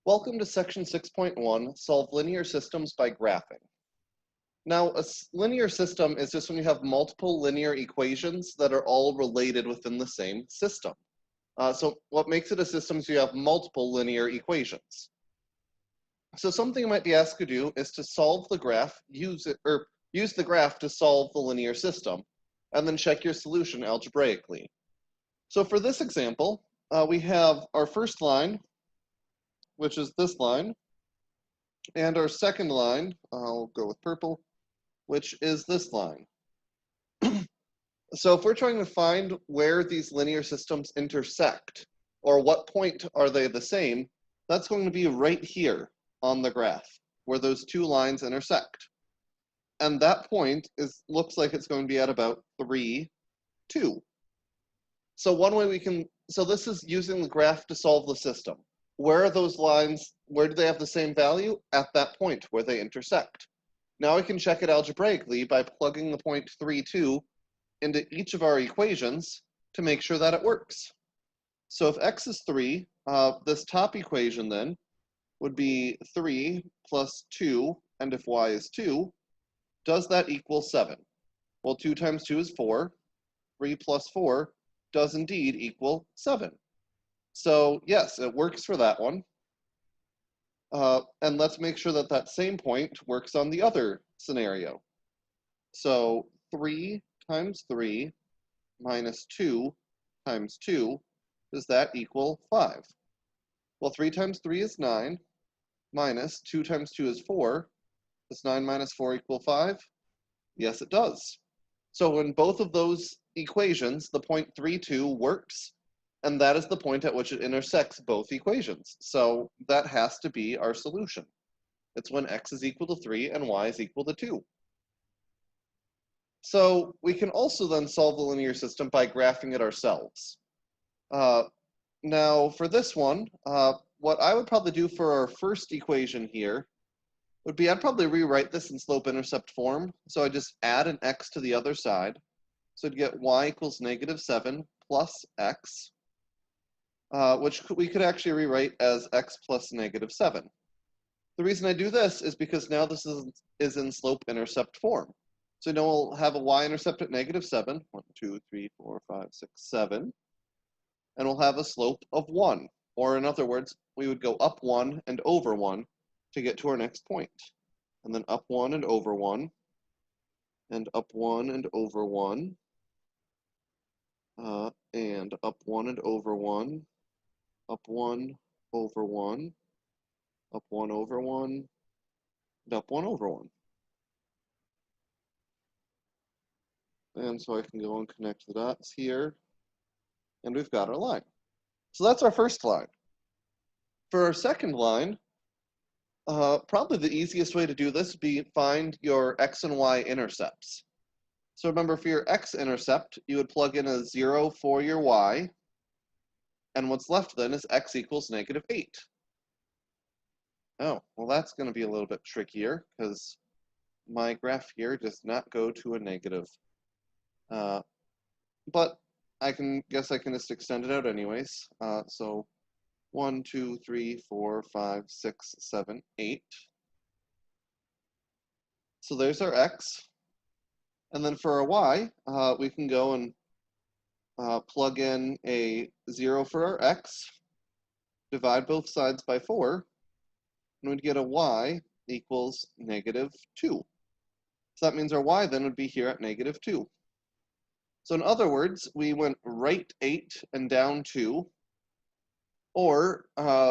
Welcome to section 6.1, solve linear systems by graphing. Now, a linear system is just when you have multiple linear equations that are all related within the same system. So what makes it a system is you have multiple linear equations. So something you might be asked to do is to solve the graph, use the graph to solve the linear system, and then check your solution algebraically. So for this example, we have our first line, which is this line, and our second line, I'll go with purple, which is this line. So if we're trying to find where these linear systems intersect, or what point are they the same, that's going to be right here on the graph, where those two lines intersect. And that point looks like it's going to be at about 3, 2. So one way so this is using the graph to solve the system. Where are those lines, where do they have the same value? At that point where they intersect. Now we can check it algebraically by plugging the point 3, 2 into each of our equations to make sure that it works. So if x is 3, this top equation then would be 3 plus 2, and if y is 2, does that equal 7? Well, 2 times 2 is 4. 3 plus 4 does indeed equal 7. So yes, it works for that one. And let's make sure that that same point works on the other scenario. So 3 times 3 minus 2 times 2, does that equal 5? Well, 3 times 3 is 9, minus 2 times 2 is 4. Does 9 minus 4 equal 5? Yes, it does. So in both of those equations, the point 3, 2 works, and that is the point at which it intersects both equations. So that has to be our solution. It's when x is equal to 3 and y is equal to 2. So we can also then solve the linear system by graphing it ourselves. Now for this one, what I would probably do for our first equation here would be I'd probably rewrite this in slope-intercept form. So I just add an x to the other side. So I'd get y equals -7 plus x, which we could actually rewrite as x plus -7. The reason I do this is because now this is in slope-intercept form. So now we'll have a y-intercept at -7, 1, 2, 3, 4, 5, 6, 7, and we'll have a slope of 1. Or in other words, we would go up 1 and over 1 to get to our next point. And then up 1 and over 1, and up 1 and over 1, and up 1 and over 1, up 1 over 1, up 1 over 1, and up 1 over 1. And so I can go and connect the dots here, and we've got our line. So that's our first line. For our second line, probably the easiest way to do this would be find your x and y intercepts. So remember, for your x-intercept, you would plug in a 0 for your y, and what's left then is x equals -8. Oh, well that's going to be a little bit trickier, because my graph here does not go to a negative. But I guess I can just extend it out anyways. So 1, 2, 3, 4, 5, 6, 7, 8. So there's our x. And then for our y, we can go and plug in a 0 for our x, divide both sides by 4, and we'd get a y equals -2. So that means our y then would be here at -2. So in other words, we went right 8 and down 2, or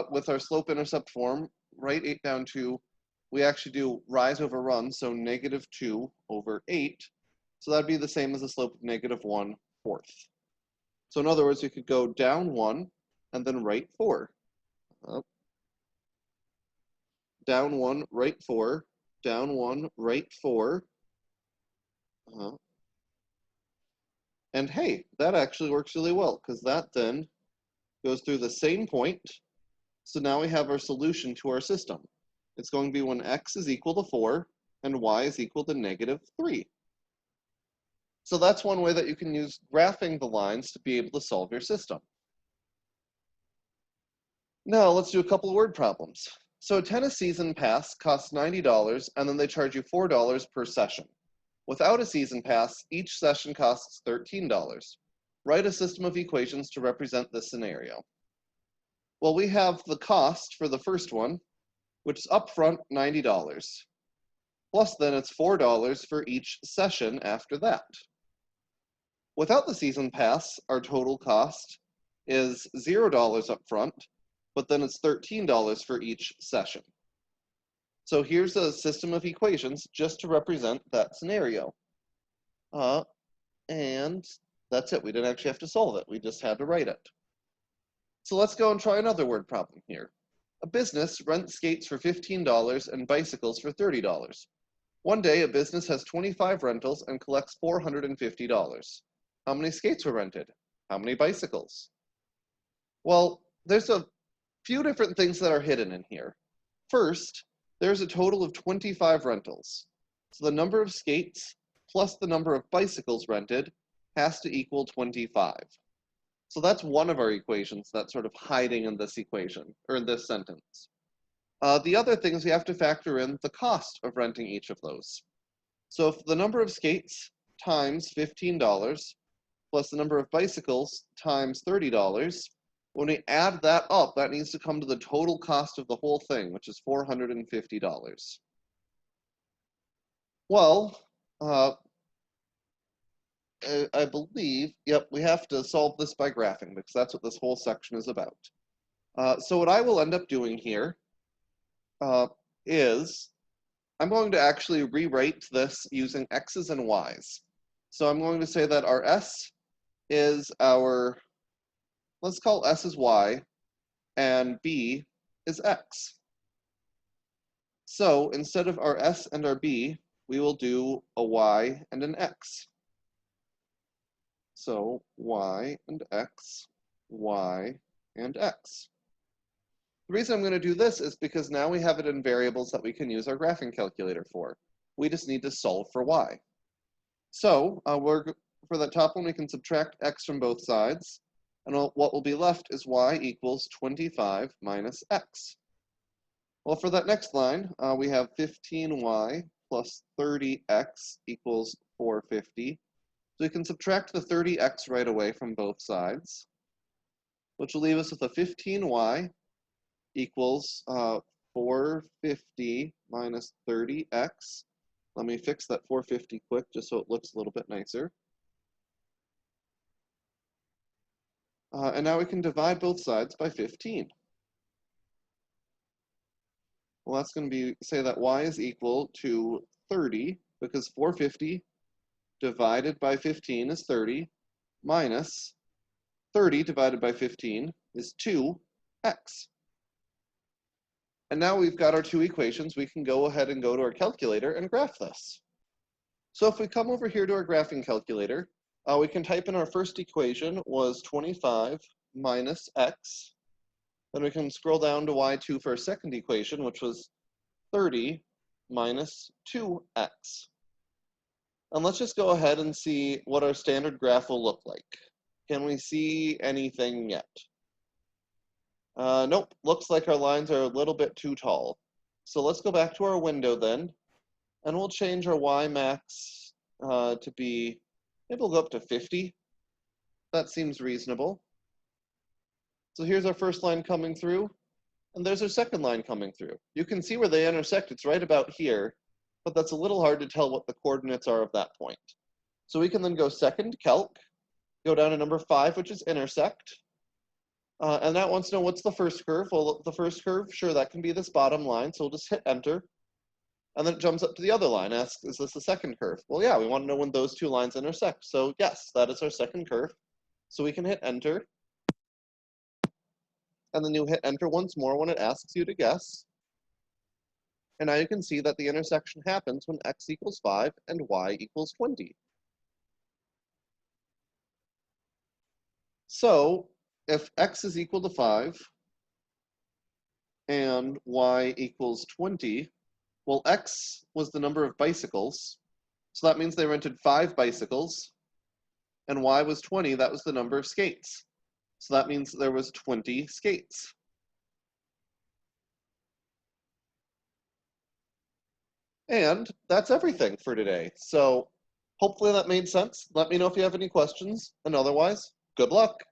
with our slope-intercept form, right 8 down 2, we actually do rise over run, so -2 over 8. So that'd be the same as a slope of -1/4. So in other words, we could go down 1 and then right 4. Up. Down 1, right 4, down 1, right 4. And hey, that actually works really well, because that then goes through the same point. So now we have our solution to our system. It's going to be when x is equal to 4 and y is equal to -3. So that's one way that you can use graphing the lines to be able to solve your system. Now let's do a couple of word problems. So a tennis season pass costs $90 and then they charge you $4 per session. Without a season pass, each session costs $13. Write a system of equations to represent this scenario. Well, we have the cost for the first one, which is upfront $90. Plus then it's $4 for each session after that. Without the season pass, our total cost is $0 upfront, but then it's $13 for each session. So here's a system of equations just to represent that scenario. And that's it. We didn't actually have to solve it. We just had to write it. So let's go and try another word problem here. A business rents skates for $15 and bicycles for $30. One day, a business has 25 rentals and collects $450. How many skates were rented? How many bicycles? Well, there's a few different things that are hidden in here. First, there's a total of 25 rentals. So the number of skates plus the number of bicycles rented has to equal 25. So that's one of our equations that's sort of hiding in this equation, or in this sentence. The other thing is we have to factor in the cost of renting each of those. So if the number of skates times $15 plus the number of bicycles times $30, when we add that up, that needs to come to the total cost of the whole thing, which is $450. Well, I believe, yep, we have to solve this by graphing because that's what this whole section is about. So what I will end up doing here is I'm going to actually rewrite this using x's and y's. So I'm going to say that our s is our, let's call s is y, and b is x. So instead of our s and our b, we will do a y and an x. So y and x, y and x. The reason I'm going to do this is because now we have it in variables that we can use our graphing calculator for. We just need to solve for y. So for the top one, we can subtract x from both sides. And what will be left is y equals 25 minus x. Well, for that next line, we have 15y plus 30x equals 450. So we can subtract the 30x right away from both sides, which will leave us with a 15y equals 450 minus 30x. Let me fix that 450 quick just so it looks a little bit nicer. And now we can divide both sides by 15. Well, that's going to be, say that y is equal to 30, because 450 divided by 15 is 30, minus 30 divided by 15 is 2x. And now we've got our two equations, we can go ahead and go to our calculator and graph this. So if we come over here to our graphing calculator, we can type in our first equation was 25 minus x. Then we can scroll down to y2 for our second equation, which was 30 minus 2x. And let's just go ahead and see what our standard graph will look like. Can we see anything yet? Nope, looks like our lines are a little bit too tall. So let's go back to our window then, and we'll change our y max to be, maybe we'll go up to 50. That seems reasonable. So here's our first line coming through, and there's our second line coming through. You can see where they intersect, it's right about here, but that's a little hard to tell what the coordinates are of that point. So we can then go second, calc, go down to number 5, which is intersect. And that wants to know what's the first curve. Well, the first curve, sure, that can be this bottom line, so we'll just hit enter. And then it jumps up to the other line, asks, is this the second curve? Well, yeah, we want to know when those two lines intersect. So yes, that is our second curve. So we can hit enter. And then you hit enter once more when it asks you to guess. And now you can see that the intersection happens when x equals 5 and y equals 20. So if x is equal to 5 and y equals 20, well, x was the number of bicycles. So that means they rented 5 bicycles. And y was 20, that was the number of skates. So that means there was 20 skates. And that's everything for today. So hopefully that made sense. Let me know if you have any questions, and otherwise, good luck.